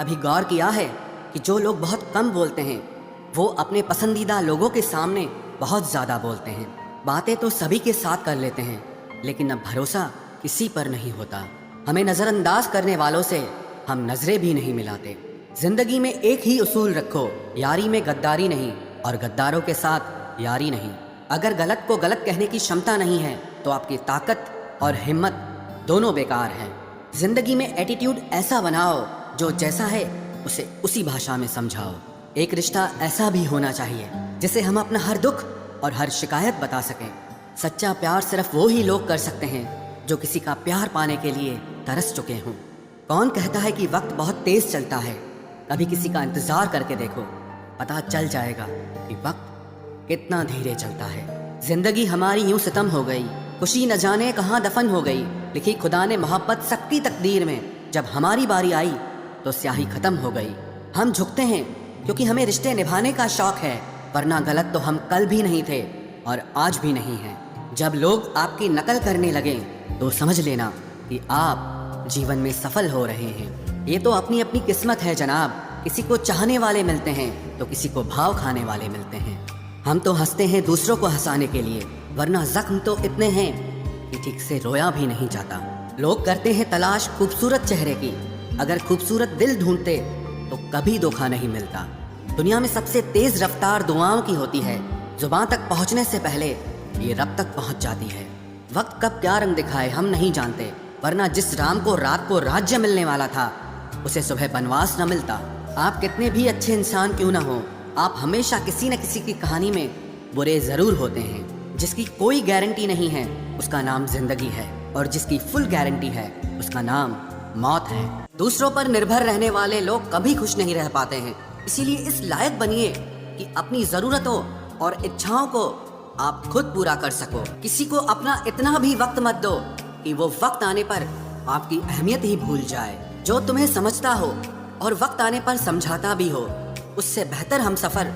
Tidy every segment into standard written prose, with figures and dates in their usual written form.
कभी गौर किया है कि जो लोग बहुत कम बोलते हैं वो अपने पसंदीदा लोगों के सामने बहुत ज़्यादा बोलते हैं। बातें तो सभी के साथ कर लेते हैं, लेकिन अब भरोसा किसी पर नहीं होता। हमें नज़रअंदाज करने वालों से हम नजरें भी नहीं मिलाते। जिंदगी में एक ही उसूल रखो, यारी में गद्दारी नहीं और गद्दारों के साथ यारी नहीं। अगर गलत को गलत कहने की क्षमता नहीं है तो आपकी ताकत और हिम्मत दोनों बेकार हैं। जिंदगी में एटीट्यूड ऐसा बनाओ जो जैसा है उसे उसी भाषा में समझाओ। एक रिश्ता ऐसा भी होना चाहिए जिसे हम अपना हर दुख और हर शिकायत बता सकें। सच्चा प्यार सिर्फ वो ही लोग कर सकते हैं जो किसी का प्यार पाने के लिए तरस चुके हों। कौन कहता है कि वक्त बहुत तेज चलता है? कभी किसी का इंतजार करके देखो, पता चल जाएगा कि वक्त कितना धीरे चलता है। जिंदगी हमारी यूं सितम हो गई, खुशी न जाने कहाँ दफन हो गई। लिखी खुदा ने मोहब्बत सकती तकदीर में, जब हमारी बारी आई तो स्याही खत्म हो गई। हम झुकते हैं क्योंकि हमें रिश्ते निभाने का शौक है, वरना गलत तो हम कल भी नहीं थे और आज भी नहीं हैं। जब लोग आपकी नकल करने लगे तो समझ लेना कि आप जीवन में सफल हो रहे हैं। ये तो अपनी अपनी किस्मत है जनाब। किसी को चाहने वाले मिलते हैं तो किसी को भाव खाने वाले मिलते हैं। हम तो हंसते हैं दूसरों को हंसाने के लिए, वरना जख्म तो इतने हैं कि ठीक से रोया भी नहीं जाता। लोग करते हैं तलाश खूबसूरत चेहरे की, अगर खूबसूरत दिल ढूंढते तो कभी धोखा नहीं मिलता। दुनिया में सबसे तेज रफ्तार दुआओं की होती है। जुबान तक पहुंचने से पहले ये रब तक पहुंच जाती है। वक्त कब क्या रंग दिखाए हम नहीं जानते, वरना जिस राम को रात को राज्य मिलने वाला था उसे सुबह बनवास न मिलता। आप कितने भी अच्छे इंसान क्यों ना हो, आप हमेशा किसी न किसी की कहानी में बुरे जरूर होते हैं। जिसकी कोई गारंटी नहीं है उसका नाम जिंदगी है, और जिसकी फुल गारंटी है उसका नाम मौत है। दूसरों पर निर्भर रहने वाले लोग कभी खुश नहीं रह पाते हैं। इसीलिए इस लायक बनिए कि अपनी जरूरतों और इच्छाओं को आप खुद पूरा कर सको। किसी को अपना इतना भी वक्त मत दो कि वो वक्त आने पर आपकी अहमियत ही भूल जाए। जो तुम्हें समझता हो और वक्त आने पर समझाता भी हो, उससे बेहतर हम सफर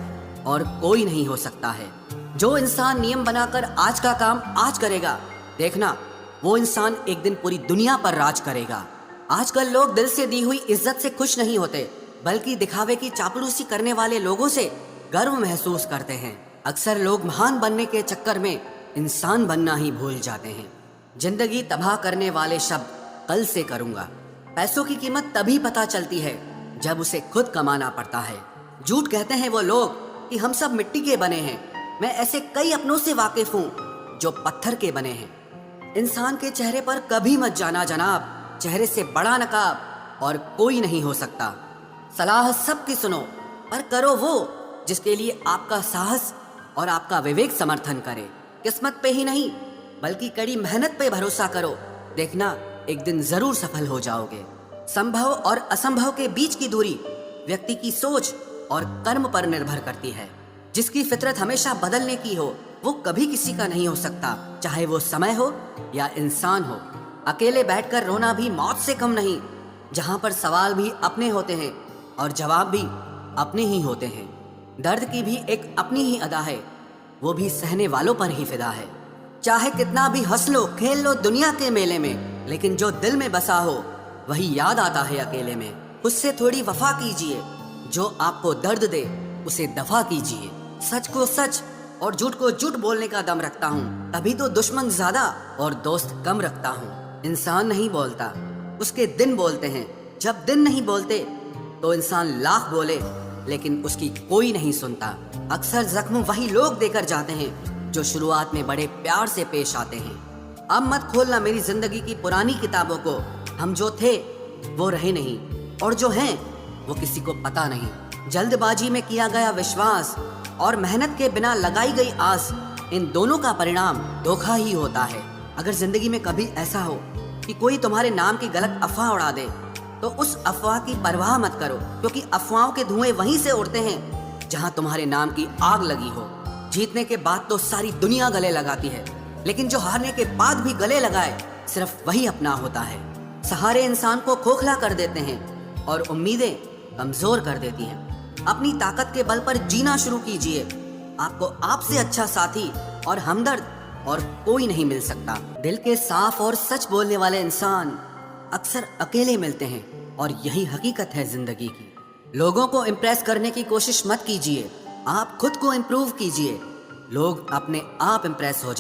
और कोई नहीं हो सकता है। जो इंसान नियम बनाकर आज का काम आज करेगा, देखना वो इंसान एक दिन पूरी दुनिया पर राज करेगा। आजकल लोग दिल से दी हुई इज्जत से खुश नहीं होते, बल्कि दिखावे की चापलूसी करने वाले लोगों से गर्व महसूस करते हैं। अक्सर लोग महान बनने के चक्कर में इंसान बनना ही भूल जाते हैं। जिंदगी तबाह करने वाले शब्द कल से करूंगा। पैसों की कीमत तभी पता चलती है जब उसे खुद कमाना पड़ता है। झूठ कहते हैं वो लोग कि हम सब मिट्टी के बने हैं। मैं ऐसे कई अपनों से वाकिफ हूँ जो पत्थर के बने हैं। इंसान के चेहरे पर कभी मत जाना जनाब, चेहरे से बड़ा नकाब और कोई नहीं हो सकता। सलाह सबकी सुनो, पर करो वो जिसके लिए आपका साहस और आपका विवेक समर्थन करे। किस्मत पे ही नहीं बल्कि कड़ी मेहनत पे भरोसा करो, देखना एक दिन जरूर सफल हो जाओगे। संभव और असंभव के बीच की दूरी व्यक्ति की सोच और कर्म पर निर्भर करती है। जिसकी फितरत हमेशा बदलने की हो वो कभी किसी का नहीं हो सकता, चाहे वो समय हो या इंसान हो। अकेले बैठकर रोना भी मौत से कम नहीं, जहां पर सवाल भी अपने होते हैं और जवाब भी अपने ही होते हैं। दर्द की भी एक अपनी ही अदा है, वो भी सहने वालों पर ही फिदा है। चाहे कितना भी हंस लो खेल लो दुनिया के मेले में, लेकिन जो दिल में बसा हो वही याद आता है अकेले में। उससे थोड़ी वफा कीजिए, जो आपको दर्द दे उसे दफा कीजिए। सच को सच और झूठ को झूठ बोलने का दम रखता हूँ, तभी तो दुश्मन ज्यादा और दोस्त कम रखता हूँ। इंसान नहीं बोलता, उसके दिन बोलते हैं। जब दिन नहीं बोलते तो इंसान लाख बोले लेकिन उसकी कोई नहीं सुनता। अक्सर जख्म वही लोग देकर जाते हैं जो शुरुआत में बड़े प्यार से पेश आते हैं। अब मत खोलना मेरी जिंदगी की पुरानी किताबों को। हम जो थे वो रहे नहीं, और जो हैं वो किसी को पता नहीं। जल्दबाजी में किया गया विश्वास और मेहनत के बिना लगाई गई आस, इन दोनों का परिणाम धोखा ही होता है। अगर जिंदगी में कभी ऐसा हो कि कोई तुम्हारे नाम की गलत अफवाह उड़ा दे तो उस अफवाह की परवाह मत करो, क्योंकि अफवाहों के धुएं वहीं से उड़ते हैं जहां तुम्हारे नाम की आग लगी हो। जीतने के बाद तो सारी दुनिया गले लगाती है, लेकिन जो हारने के बाद भी गले लगाए सिर्फ वही अपना होता है। सहारे इंसान को खोखला कर देते हैं और उम्मीदें कमजोर कर देती हैं। अपनी ताकत के बल पर जीना शुरू कीजिए। आपको आपसे अच्छा साथी और हमदर्द और कोई नहीं मिल सकता। दिल के साफ और सच बोलने वाले इंसान अक्सर अकेले मिलते हैं, और यही हकीकत है जिंदगी की। लोगों को इम्प्रेस करने की कोशिश मत कीजिए, आप खुद को इम्प्रूव कीजिए। लोग अपने आप इम्प्रेस हो